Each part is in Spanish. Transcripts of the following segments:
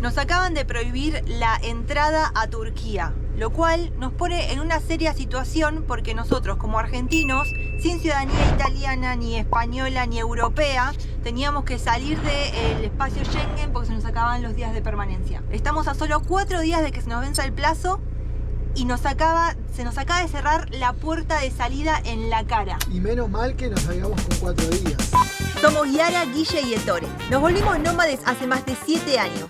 Nos acaban de prohibir la entrada a Turquía, lo cual nos pone en una seria situación porque nosotros como argentinos, sin ciudadanía italiana, ni española, ni europea, teníamos que salir del espacio Schengen porque se nos acaban los días de permanencia. Estamos a solo 4 días de que se nos venza el plazo y se nos acaba de cerrar la puerta de salida en la cara. Y menos mal que nos habíamos con 4 días. Somos Yara, Guille y Ettore. Nos volvimos nómades hace más de 7 años.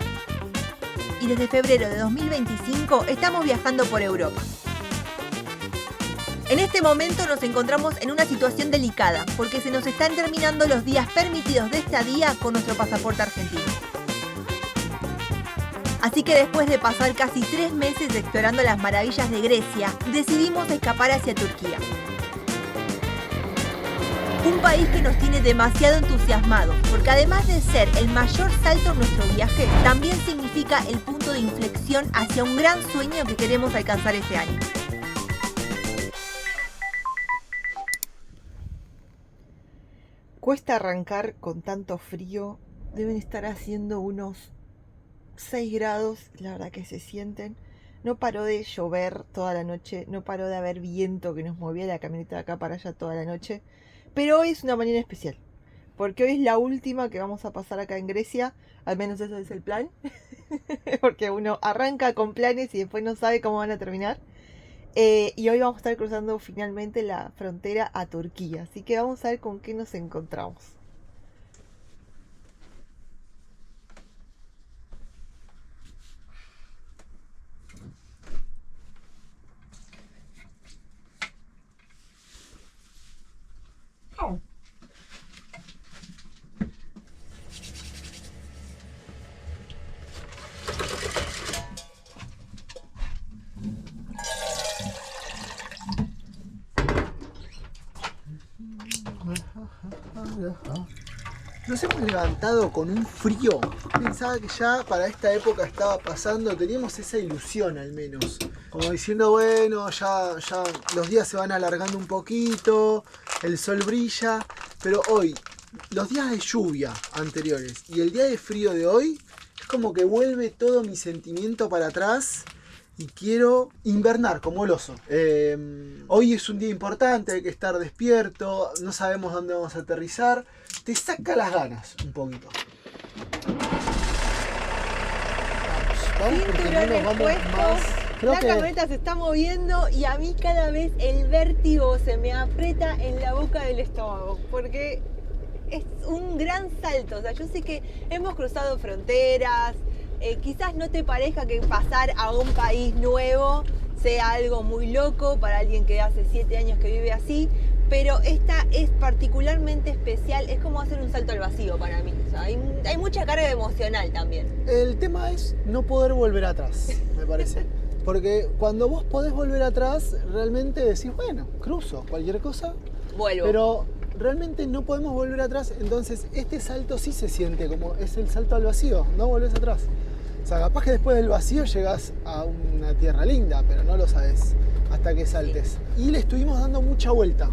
Y desde febrero de 2025 estamos viajando por Europa. En este momento nos encontramos en una situación delicada porque se nos están terminando los días permitidos de estadía con nuestro pasaporte argentino. Así que después de pasar casi 3 meses explorando las maravillas de Grecia, decidimos escapar hacia Turquía. Un país que nos tiene demasiado entusiasmados, porque además de ser el mayor salto en nuestro viaje, también significa el punto de inflexión hacia un gran sueño que queremos alcanzar este año. Cuesta arrancar con tanto frío, deben estar haciendo unos 6 grados, la verdad que se sienten. No paró de llover toda la noche, no paró de haber viento que nos movía la camioneta de acá para allá toda la noche. Pero hoy es una mañana especial, porque hoy es la última que vamos a pasar acá en Grecia, al menos ese es el plan, porque uno arranca con planes y después no sabe cómo van a terminar. Y hoy vamos a estar cruzando finalmente la frontera a Turquía, así que vamos a ver con qué nos encontramos. Nos hemos levantado con un frío. Pensaba que ya para esta época estaba pasando. Teníamos esa ilusión al menos. Como diciendo, bueno, ya los días se van alargando un poquito. El sol brilla. Pero hoy, los días de lluvia anteriores y el día de frío de hoy, es como que vuelve todo mi sentimiento para atrás. Y quiero invernar como el oso. Hoy es un día importante, hay que estar despierto, no sabemos dónde vamos a aterrizar. Te saca las ganas un poquito. Vamos porque no nos vamos más. La camioneta se está moviendo y a mí cada vez el vértigo se me aprieta en la boca del estómago. Porque es un gran salto. O sea, yo sé que hemos cruzado fronteras. Quizás no te parezca que pasar a un país nuevo sea algo muy loco para alguien que hace 7 años que vive así, pero esta es particularmente especial, es como hacer un salto al vacío para mí. O sea, hay mucha carga emocional también. El tema es no poder volver atrás, me parece. Porque cuando vos podés volver atrás, realmente decís, bueno, cruzo cualquier cosa, vuelvo. Pero realmente no podemos volver atrás, entonces este salto sí se siente como es el salto al vacío, no volvés atrás. O sea, capaz que después del vacío llegás a una tierra linda, pero no lo sabes hasta que saltes. Sí. Y le estuvimos dando mucha vuelta.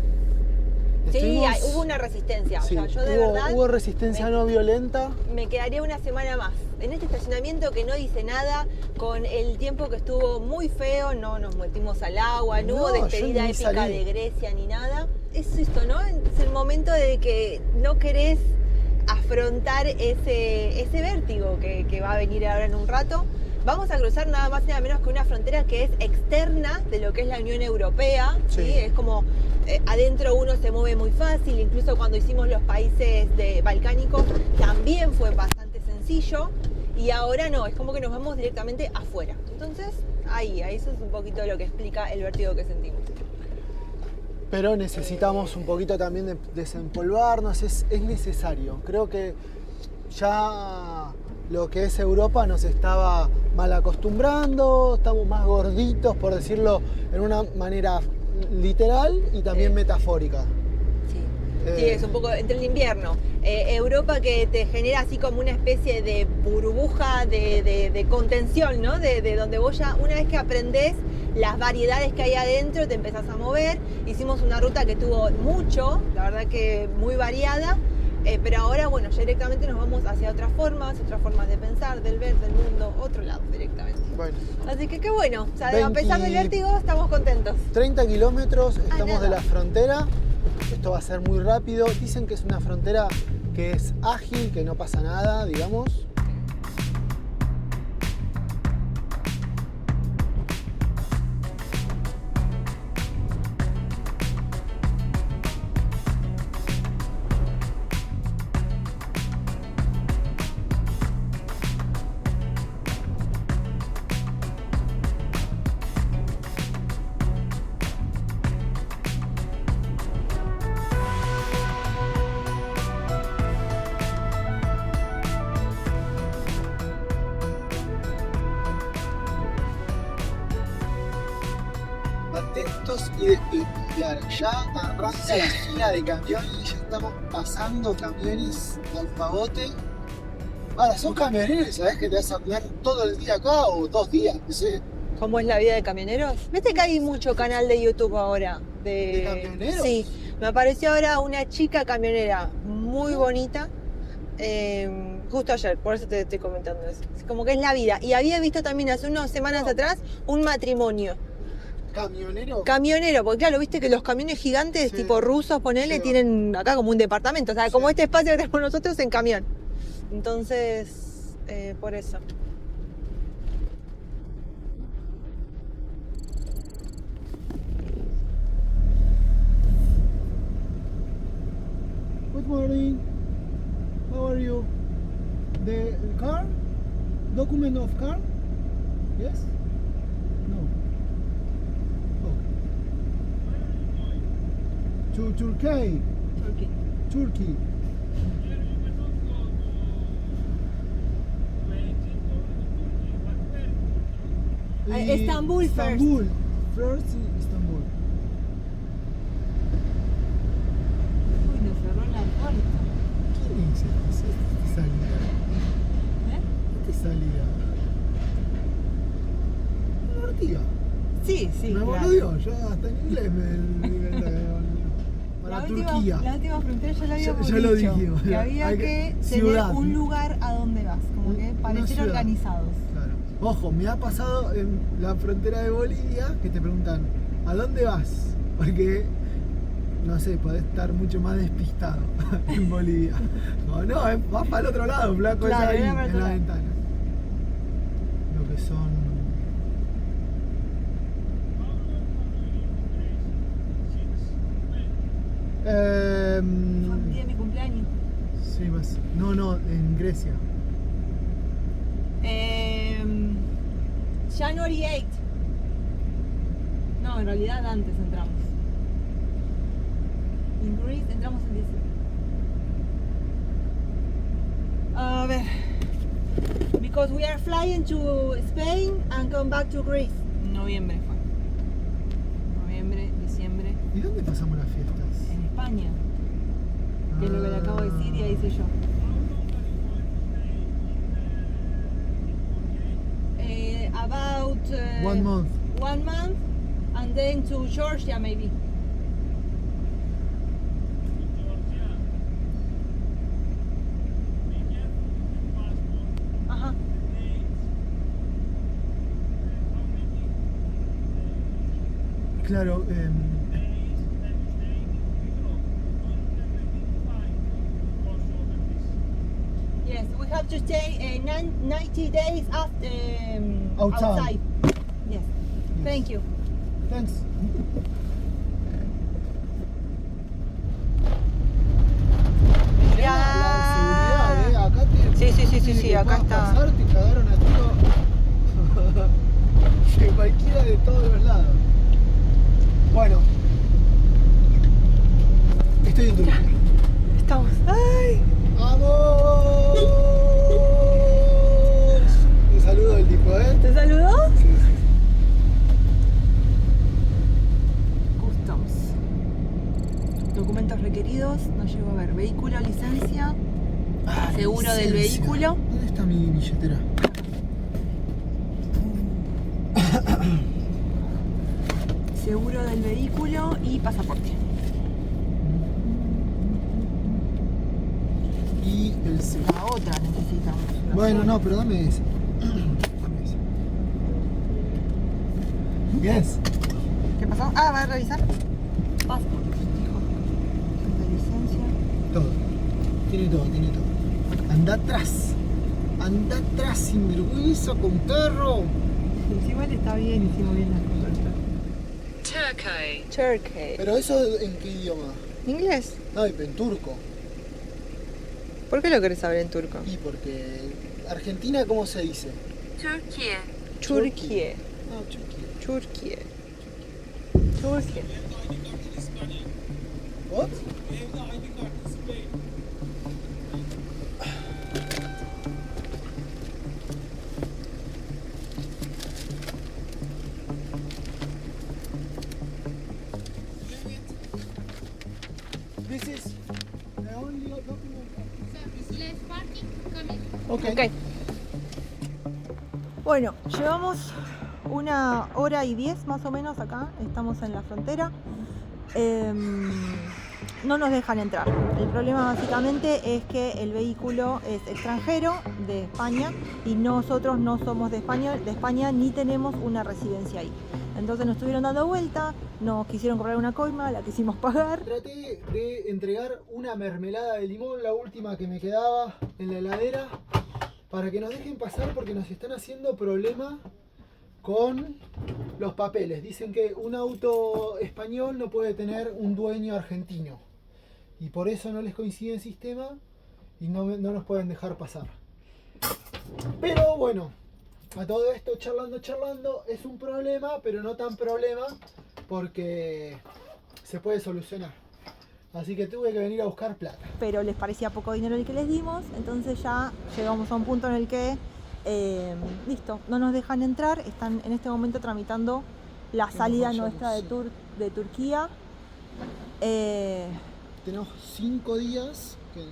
Sí, hubo una resistencia. Sí, o sea, yo de verdad hubo resistencia no violenta. Me quedaría una semana más. En este estacionamiento que no dice nada, con el tiempo que estuvo muy feo, no nos metimos al agua, no hubo despedida épica de Grecia ni nada. Es esto, ¿no? Es el momento de que no querés afrontar ese vértigo que va a venir ahora en un rato. Vamos a cruzar nada más y nada menos que una frontera que es externa de lo que es la Unión Europea. Sí. ¿Sí? Es como adentro uno se mueve muy fácil, incluso cuando hicimos los países balcánicos también fue bastante sencillo. Y ahora no, es como que nos vamos directamente afuera. Entonces, ahí eso es un poquito lo que explica el vértigo que sentimos. Pero necesitamos un poquito también de desempolvarnos, es necesario. Creo que ya lo que es Europa nos estaba mal acostumbrando, estamos más gorditos, por decirlo en una manera literal y también metafórica. Sí, es un poco entre el invierno. Europa que te genera así como una especie de burbuja de contención, ¿no? De donde vos ya, una vez que aprendés las variedades que hay adentro, te empezás a mover. Hicimos una ruta que tuvo mucho, la verdad que muy variada, pero ahora, bueno, ya directamente nos vamos hacia otras formas de pensar, del ver, del mundo, otro lado directamente. Bueno, Así que qué bueno, o sea, 20 a pesar del vértigo estamos contentos. 30 kilómetros, estamos nada. de la frontera. Esto va a ser muy rápido. Dicen que es una frontera que es ágil, que no pasa nada, digamos. Atentos y claro, ya arranca la fila de camiones y ya estamos pasando camiones al pavote. Ahora, sos camionero y sabés que te vas a quedar todo el día acá o 2 días, no sé. ¿Cómo es la vida de camioneros? ¿Viste que hay mucho canal de YouTube ahora? ¿De camioneros? Sí, me apareció ahora una chica camionera muy bonita. Justo ayer, por eso te estoy comentando eso. Es como que es la vida. Y había visto también hace unas semanas atrás un matrimonio. ¿Camionero? Camionero, porque claro, viste que los camiones gigantes, Sí. tipo rusos, ponele, Sí. tienen acá como un departamento. O sea, Sí. como este espacio que tenemos nosotros en camión. Entonces, por eso. Good morning. How are you? The car? Document of car? Yes? No. Oh. To Turkey. Turkey. Istanbul first. Istanbul. First Istanbul. Uy, nos cerró la puerta. ¿Quién es esta salida? ¿Esta salida? Una ortiga. Sí, sí. Me claro. boludeó, yo hasta en inglés para Turquía. La última frontera ya la habíamos Ya lo dicho, dijimos, que ya. había Hay que que- tener ciudad. un lugar a donde vas, como que Una parecer ciudad. organizados. Claro. Ojo, me ha pasado en la frontera de Bolivia que te preguntan, ¿a dónde vas? Porque, no sé, podés estar mucho más despistado en Bolivia. No, vas para el otro lado, flaco, Claro, es ahí, era para en otro la lado. ventana. Lo que son... Fue el día de mi cumpleaños. Sí, más. No, en Grecia. January 8. No, en realidad antes entramos. En Greece entramos el 17. A ver. Because we are flying to Spain and come back to Greece. Noviembre fue. Noviembre, diciembre. ¿Y dónde pasamos las fiestas? En España. Que es lo que le acabo de decir y ahí hice yo. About 1 month. 1 month and then to Georgia maybe. Ajá. Claro, Yes, we have to stay 90 days after Outside. Yes. Thank you. thanks. Ya. La seguridad, acá te... Sí, sí, sí, antes de sí, que acá puedas está. pasar, te cagaron a tiro de cualquiera de todos los lados. Bueno, estoy en Turquía. Estamos. ¡Ay! ¡Vamos! Un saludo del tipo, ¿eh? ¿Te saludó? Sí, sí. Customs. Documentos requeridos. No llego a ver. Vehículo, licencia. Ah, Seguro del licencia. vehículo. ¿Dónde está mi billetera? Seguro del vehículo y pasaporte. Y el La otra necesitamos. la Bueno, sola. no, pero dame esa. Yes. ¿Qué pasó? Ah, ¿va a revisar? Passport, dijo. De licencia. Todo. Tiene todo, tiene todo. Anda atrás, sinvergüenza con perro. Sí, igual está bien, hicimos bien las cosas. Turkey. Pero eso en qué idioma? ¿Inglés? No, en turco. ¿Por qué lo querés saber en turco? Y porque Argentina, ¿cómo se dice? Turquía. Ah, Turquía. Turquía. What? This is the only document. Okay. Ok. Bueno, llevamos 1h10 más o menos acá. Estamos en la frontera. No nos dejan entrar. El problema básicamente es que el vehículo es extranjero de España y nosotros no somos de España ni tenemos una residencia ahí. Entonces nos estuvieron dando vuelta, nos quisieron cobrar una coima, la quisimos pagar. Traté de entregar una mermelada de limón, la última que me quedaba en la heladera, para que nos dejen pasar porque nos están haciendo problema con los papeles. Dicen que un auto español no puede tener un dueño argentino y por eso no les coincide el sistema y no nos pueden dejar pasar. Pero bueno, a todo esto charlando es un problema, pero no tan problema porque se puede solucionar. Así que tuve que venir a buscar plata. Pero les parecía poco dinero el que les dimos, entonces ya llegamos a un punto en el que listo, no nos dejan entrar. Están en este momento tramitando la salida nuestra de Turquía. Tenemos 5 días, que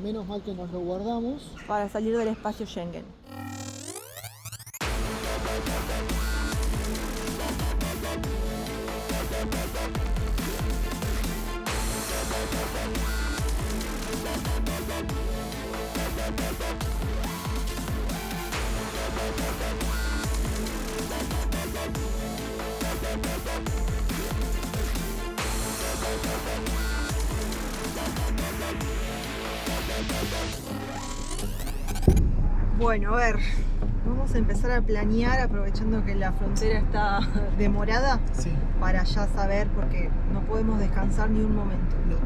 menos mal que nos lo guardamos. Para salir del espacio Schengen. Bueno, a ver, vamos a empezar a planear aprovechando que la frontera está demorada, Sí. para ya saber, porque no podemos descansar ni un momento. No,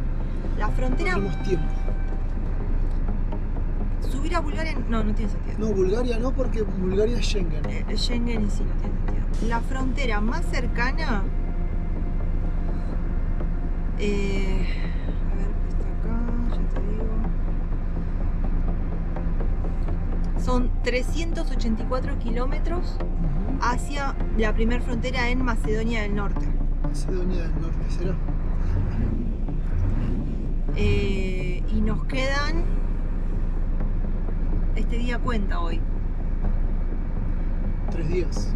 La frontera, no tenemos tiempo. subir a Bulgaria, no tiene sentido. No, Bulgaria no, porque Bulgaria es Schengen. Schengen y sí no tiene sentido. La frontera más cercana, a ver, está acá, ya te digo. Son 384 kilómetros hacia la primer frontera en Macedonia del Norte. Macedonia del Norte, ¿será? Y nos quedan, este día cuenta hoy, 3 días.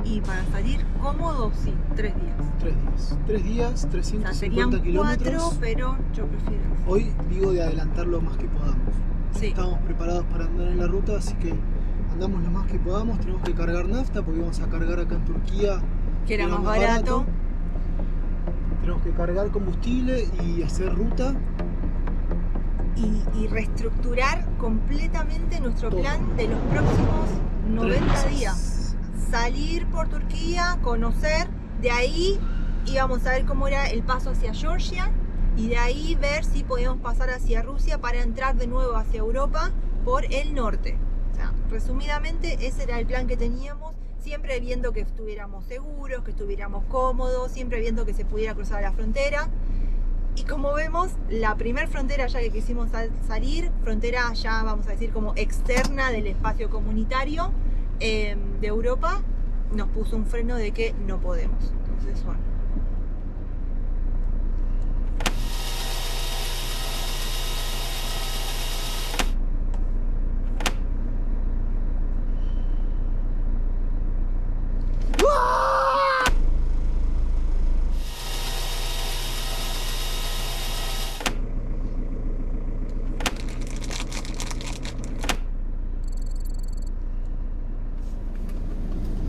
y para salir cómodos, sí, 3 días. 3 días. 3 días, O sea, 350 serían 4, kilómetros. pero yo prefiero. Hoy digo de adelantar lo más que podamos. Sí. Estamos preparados para andar en la ruta, así que andamos lo más que podamos. Tenemos que cargar nafta porque vamos a cargar acá en Turquía, Que era más barato. Tenemos que cargar combustible y hacer ruta. Y reestructurar completamente nuestro Todo. plan de los próximos 90 3 meses. días. Salir por Turquía, conocer, de ahí íbamos a ver cómo era el paso hacia Georgia y de ahí ver si podíamos pasar hacia Rusia para entrar de nuevo hacia Europa por el norte. O sea, resumidamente ese era el plan que teníamos, siempre viendo que estuviéramos seguros, que estuviéramos cómodos, siempre viendo que se pudiera cruzar la frontera. Y como vemos, la primer frontera ya que quisimos salir, frontera ya vamos a decir como externa del espacio comunitario de Europa, nos puso un freno de que no podemos. Entonces, bueno.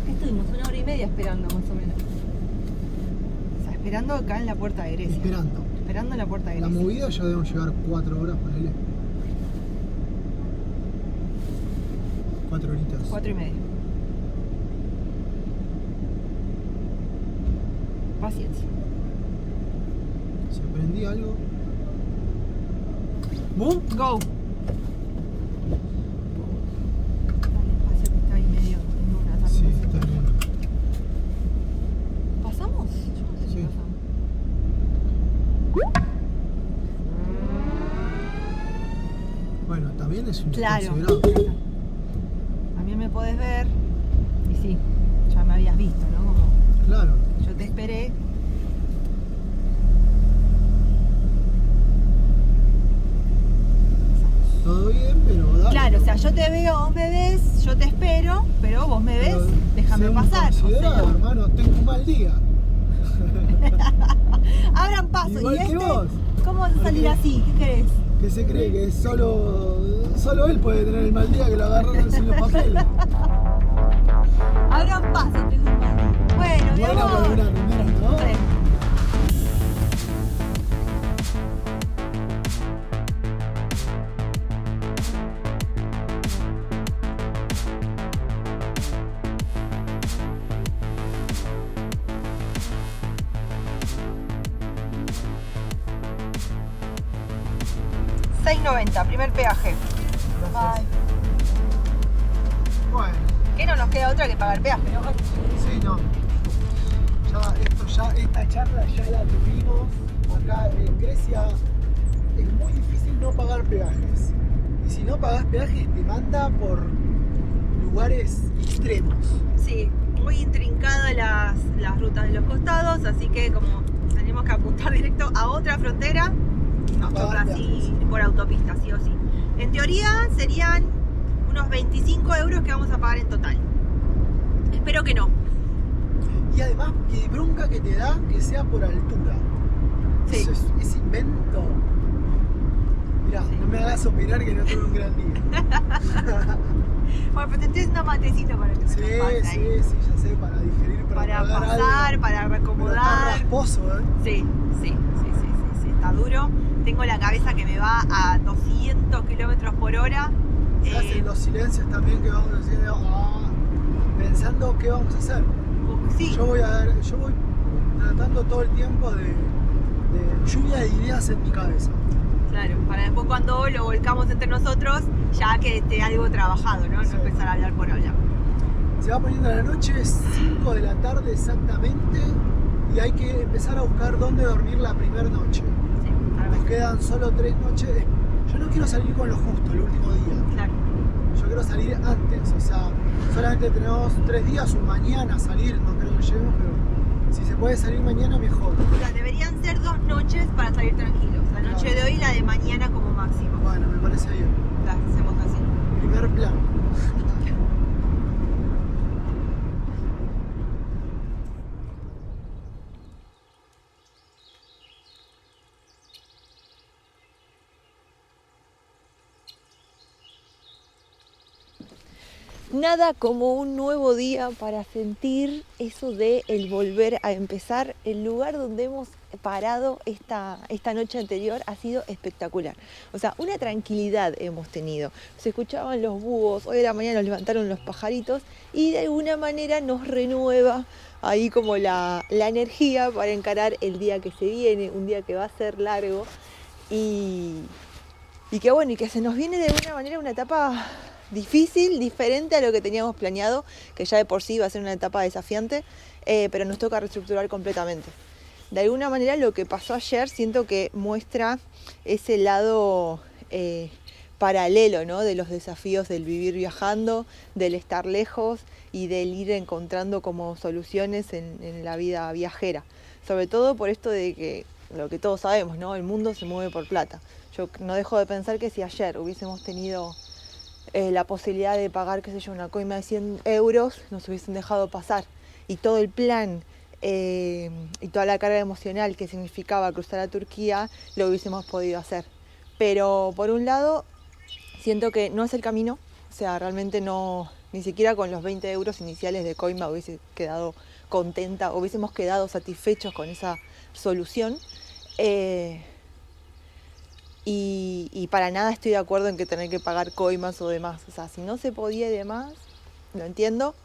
Estuvimos 1 hora y media 3:30 esperando más o menos. O sea, esperando acá en la puerta de Grecia. Esperando en la puerta de La Grecia. movida ya debemos llevar 4 horas, ponele. 4 horitas. 4:30. Paciencia. Si aprendí algo. ¿Vos? Go. Dale espacio que está ahí medio en una también. Sí, está bien. ¿Pasamos? Yo no sé si Sí. pasamos. Bueno, también es un Claro. considerado. También me podés ver. Y sí, ya me habías visto, ¿no? Como Claro. yo te esperé. Todo bien, pero dale. Claro, o sea, yo te veo, vos me ves, yo te espero, pero vos me ves, Pero déjame sé un pasar. considerado, hermano, tengo un mal día. Abran paso. Igual ¿Y que vos. ¿Cómo vas a salir Porque- así? ¿Qué querés? Que se cree que solo él puede tener el mal día que lo agarraron sin los papeles. Abran paso, tengo un mal día. Bueno, mi Buena para amor. una primera, ¿no? Sí. $6.90, primer peaje. Gracias. Bueno, ¿Qué no nos queda otra que pagar peaje, no? sí, no. Esta charla ya la tuvimos. Acá en Grecia es muy difícil no pagar peajes. Y si no pagás peajes te manda por lugares extremos. Sí, muy intrincadas las rutas de los costados, así que como tenemos que apuntar directo a otra frontera, nos pagar toca así peajes. por autopista, sí o sí. En teoría serían unos 25 euros que vamos a pagar en total. Espero que no. Y además, qué bronca que te da que sea por altura. Sí. Eso es invento. Mirá, Sí. no me hagas opinar que no tuve un gran día. Bueno, pero te estoy haciendo matecito para que me Sí, lo pases sí, ahí. sí, ya sé, para digerir, para pagar pasar, algo. para Pero está reacomodar. rasposo, ¿eh? Sí, está duro. Tengo la cabeza que me va a 200 kilómetros por hora. Se hacen los silencios también que vamos haciendo, pensando qué vamos a hacer. Sí, Yo voy tratando todo el tiempo de lluvia de ideas en mi cabeza. claro, para después cuando lo volcamos entre nosotros, ya que esté algo trabajado, ¿no? No Sí. empezar a hablar por hablar. Se va poniendo la noche, 5 de la tarde exactamente, y hay que empezar a buscar dónde dormir la primera noche. Sí, Nos quedan solo 3 noches. Yo no quiero salir con lo justo el último día. claro. Yo quiero salir antes, o sea, solamente tenemos 3 días o mañana salir, no creo que lleguemos, pero si se puede salir mañana mejor. O sea, deberían ser 2 noches para salir tranquilos. La noche Claro. de hoy y la de mañana como máximo. Bueno, me parece bien. La hacemos así. Primer plan. Nada como un nuevo día para sentir eso de el volver a empezar. El lugar donde hemos parado esta noche anterior ha sido espectacular. O sea, una tranquilidad hemos tenido. Se escuchaban los búhos, hoy de la mañana nos levantaron los pajaritos y de alguna manera nos renueva ahí como la energía para encarar el día que se viene, un día que va a ser largo y que bueno, y que se nos viene de alguna manera una etapa difícil, diferente a lo que teníamos planeado, que ya de por sí iba a ser una etapa desafiante, pero nos toca reestructurar completamente. De alguna manera lo que pasó ayer siento que muestra ese lado paralelo, ¿no? De los desafíos del vivir viajando, del estar lejos y del ir encontrando como soluciones en la vida viajera. Sobre todo por esto de que, lo que todos sabemos, ¿no? El mundo se mueve por plata. Yo no dejo de pensar que si ayer hubiésemos tenido la posibilidad de pagar, qué sé yo, una coima de 100 euros, nos hubiesen dejado pasar. Y todo el plan y toda la carga emocional que significaba cruzar a Turquía, lo hubiésemos podido hacer. Pero por un lado, siento que no es el camino, o sea, realmente no, Ni siquiera con los 20 euros iniciales de Coima hubiese quedado contenta, hubiésemos quedado satisfechos con esa solución. Y para nada estoy de acuerdo en que tener que pagar coimas o demás. O sea, si no se podía y demás, lo entiendo.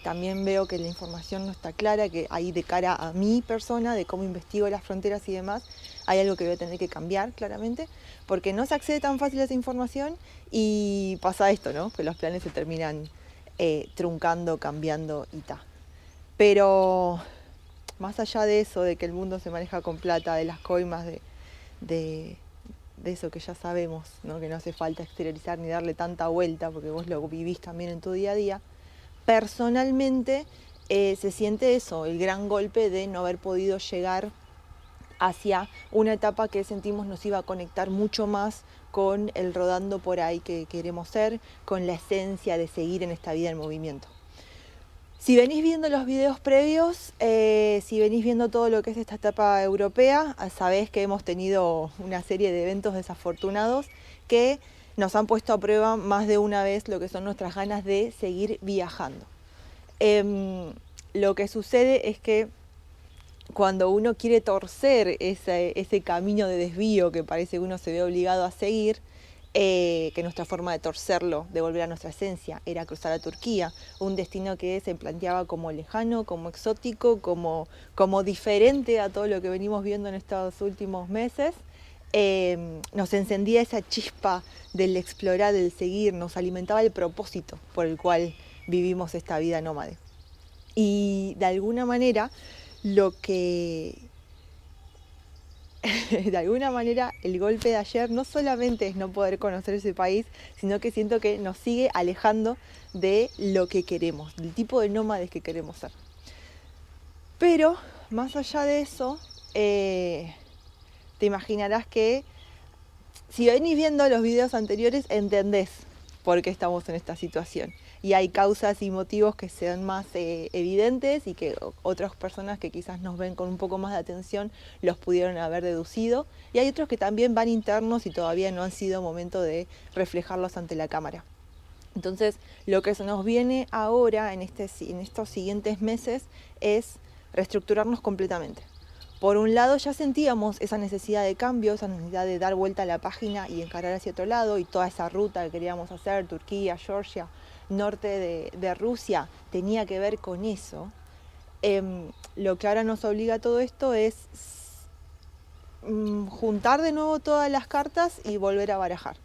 También veo que la información no está clara, que ahí de cara a mi persona, de cómo investigo las fronteras y demás, hay algo que voy a tener que cambiar claramente, porque no se accede tan fácil a esa información y pasa esto, ¿no? Que los planes se terminan truncando, cambiando y tal. Pero más allá de eso, de que el mundo se maneja con plata, de las coimas, de eso que ya sabemos, ¿no? Que no hace falta exteriorizar ni darle tanta vuelta, porque vos lo vivís también en tu día a día. Personalmente se siente eso, el gran golpe de no haber podido llegar hacia una etapa que sentimos nos iba a conectar mucho más con el rodando por ahí que queremos ser, con la esencia de seguir en esta vida en movimiento. Si venís viendo los videos previos, si venís viendo todo lo que es esta etapa europea, sabés que hemos tenido una serie de eventos desafortunados que nos han puesto a prueba más de una vez lo que son nuestras ganas de seguir viajando. Lo que sucede es que cuando uno quiere torcer ese camino de desvío que parece que uno se ve obligado a seguir, que nuestra forma de torcerlo, de volver a nuestra esencia, era cruzar a Turquía, un destino que se planteaba como lejano, como exótico, como diferente a todo lo que venimos viendo en estos últimos meses. Nos encendía esa chispa del explorar, del seguir, nos alimentaba el propósito por el cual vivimos esta vida nómade. Y de alguna manera, el golpe de ayer no solamente es no poder conocer ese país, sino que siento que nos sigue alejando de lo que queremos, del tipo de nómades que queremos ser. Pero, más allá de eso, te imaginarás que si venís viendo los videos anteriores, entendés por qué estamos en esta situación. Y hay causas y motivos que sean más evidentes y que otras personas que quizás nos ven con un poco más de atención los pudieron haber deducido. Y hay otros que también van internos y todavía no han sido momento de reflejarlos ante la cámara. Entonces, lo que se nos viene ahora en estos siguientes meses es reestructurarnos completamente. Por un lado ya sentíamos esa necesidad de cambio, esa necesidad de dar vuelta a la página y encarar hacia otro lado, y toda esa ruta que queríamos hacer, Turquía, Georgia, norte de Rusia, tenía que ver con eso. Lo que ahora nos obliga a todo esto es juntar de nuevo todas las cartas y volver a barajar.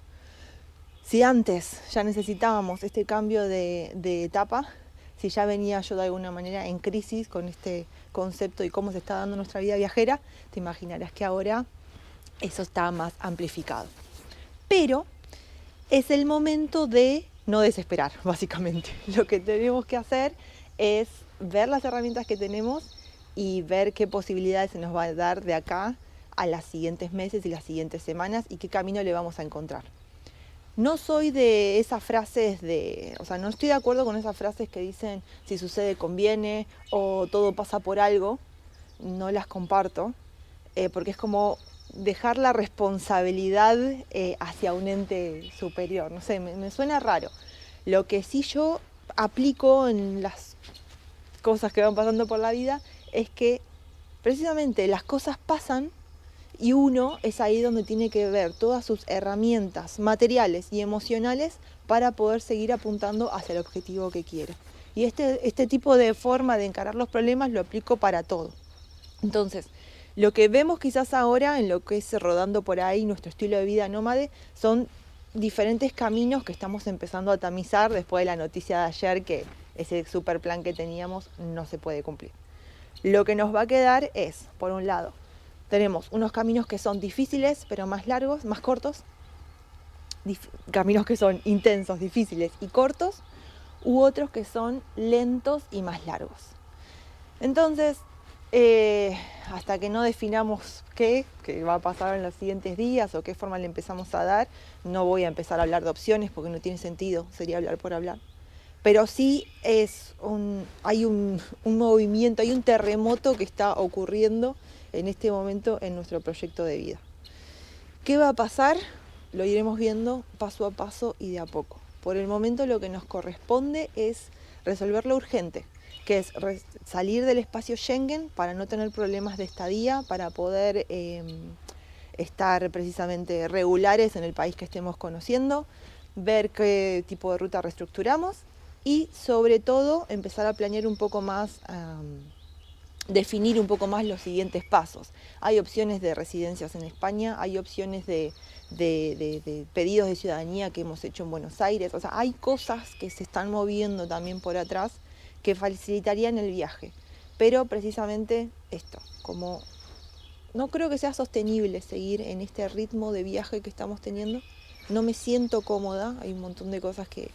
Si antes ya necesitábamos este cambio de etapa, si ya venía yo de alguna manera en crisis con este concepto y cómo se está dando nuestra vida viajera, te imaginarás que ahora eso está más amplificado. Pero es el momento de no desesperar, básicamente. Lo que tenemos que hacer es ver las herramientas que tenemos y ver qué posibilidades se nos va a dar de acá a los siguientes meses y las siguientes semanas y qué camino le vamos a encontrar. No soy de esas frases no estoy de acuerdo con esas frases que dicen si sucede conviene o todo pasa por algo. No las comparto, porque es como dejar la responsabilidad hacia un ente superior. No sé, me suena raro. Lo que sí yo aplico en las cosas que van pasando por la vida es que precisamente las cosas pasan y uno es ahí donde tiene que ver todas sus herramientas materiales y emocionales para poder seguir apuntando hacia el objetivo que quiere. Y este tipo de forma de encarar los problemas lo aplico para todo. Entonces, lo que vemos quizás ahora en lo que es rodando por ahí, nuestro estilo de vida nómade, son diferentes caminos que estamos empezando a tamizar después de la noticia de ayer que ese super plan que teníamos no se puede cumplir. Lo que nos va a quedar es, por un lado, tenemos unos caminos que son difíciles, pero más largos, más cortos. Caminos que son intensos, difíciles y cortos. U otros que son lentos y más largos. Entonces, hasta que no definamos qué va a pasar en los siguientes días o qué forma le empezamos a dar, no voy a empezar a hablar de opciones porque no tiene sentido, sería hablar por hablar. Pero sí hay un movimiento, hay un terremoto que está ocurriendo en este momento en nuestro proyecto de vida. ¿Qué va a pasar? Lo iremos viendo paso a paso y de a poco. Por el momento lo que nos corresponde es resolver lo urgente, que es salir del espacio Schengen para no tener problemas de estadía, para poder estar precisamente regulares en el país que estemos conociendo, ver qué tipo de ruta reestructuramos y sobre todo empezar a planear un poco más, definir un poco más los siguientes pasos. Hay opciones de residencias en España, hay opciones de pedidos de ciudadanía que hemos hecho en Buenos Aires, o sea, hay cosas que se están moviendo también por atrás que facilitarían el viaje, pero precisamente esto, como no creo que sea sostenible seguir en este ritmo de viaje que estamos teniendo, no me siento cómoda, hay un montón de cosas que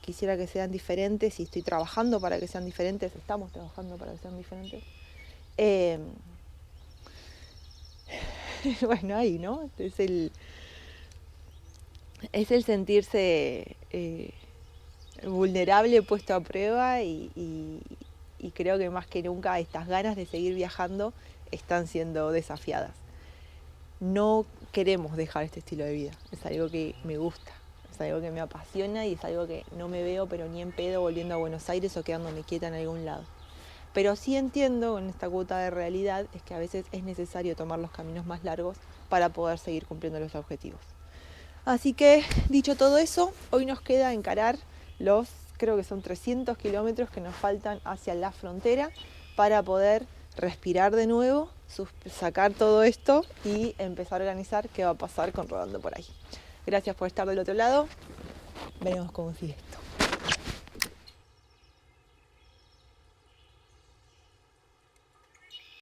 quisiera que sean diferentes y estoy trabajando para que sean diferentes, estamos trabajando para que sean diferentes. Bueno, ahí, ¿no? Es el sentirse vulnerable, puesto a prueba y creo que más que nunca estas ganas de seguir viajando están siendo desafiadas. No queremos dejar este estilo de vida, es algo que me gusta, es algo que me apasiona y es algo que no me veo pero ni en pedo volviendo a Buenos Aires o quedándome quieta en algún lado. Pero sí entiendo con esta cuota de realidad es que a veces es necesario tomar los caminos más largos para poder seguir cumpliendo los objetivos. Así que, dicho todo eso, hoy nos queda encarar los, creo que son 300 kilómetros que nos faltan hacia la frontera para poder respirar de nuevo, sacar todo esto y empezar a organizar qué va a pasar con Rodando por ahí. Gracias por estar del otro lado, veremos cómo sigue.